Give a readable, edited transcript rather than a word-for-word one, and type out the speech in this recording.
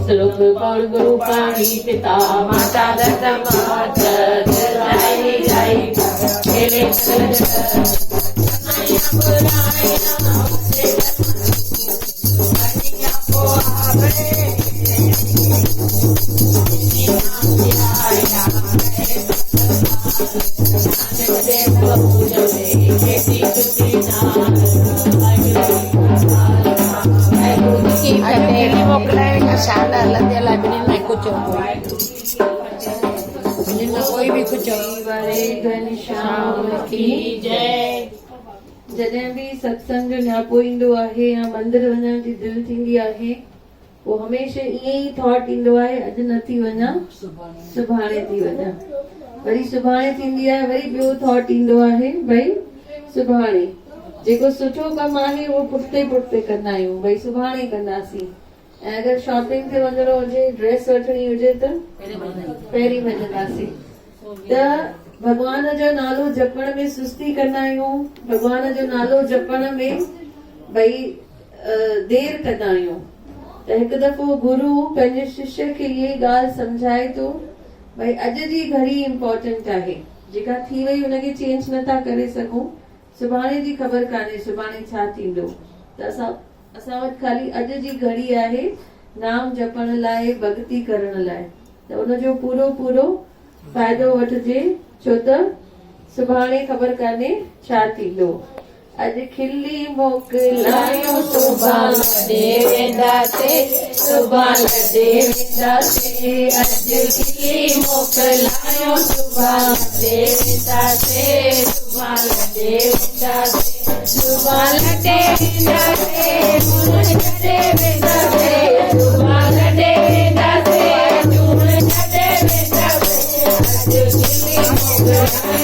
श्लोक गौर गुरु पाणी पिता माता दत्त माता जय जय तेरे कोई भी कुछ घनश्याम की जय। जॾहिं बि सत्संग न्यापो ईंदो आहे या मंदिर वञण जी दिलि थींदी आहे पोइ हमेशह ईअं ई थॉट ईंदो आहे अॼु न थी वञा सुभाणे थी वञा, वरी सुभाणे थींदी आहे वरी ॿियो थॉट ईंदो आहे भई सुभाणे जेको सुठो कमु आहे उहो पुठिते पुठिते कंदा आहियूं भई सुभाणे कंदासीं। ऐं अगरि शॉपिंग ते वञिणो हुजे ड्रेस वठणी हुजे त पहिरीं वञंदासीं। त भगवान जो नालो जपण में सुस्ती कंदा आहियूं, भगवान जो नालो जपण में भई देर कंदा आहियूं। त हिकु दफ़ो गुरु पंहिंजे शिष्य खे इहे ॻाल्हि सम्झाए थो भई अॼु जी घड़ी इम्पोर्टेंट आहे, जेका थी वई हुनखे चेंज नथा करे सघूं, सुभाणे जी ख़बर कान्हे सुभाणे छा थींदो। त असां वटि ख़ाली अॼु जी घड़ी आहे नाम जपण लाइ भक्ति करण लाइ, त उनजो पूरो पूरो फ़ाइदो वठिजे छो त सुभाणे ख़बर कान्हे छा थींदो। अॼु खिली मोकिलायो सुभाणे वेंदासीं, सुभाणे वेंदासीं। अॼु खिली मोकिलायो सुभाणे वेंदासीं, सुभाणे वेंदासीं। सुभाणे वेंदासीं, सुभाणे वेंदासीं, सुभाणे वेंदासीं, सुभाणे वेंदासीं। अॼु खिली मोकिलायो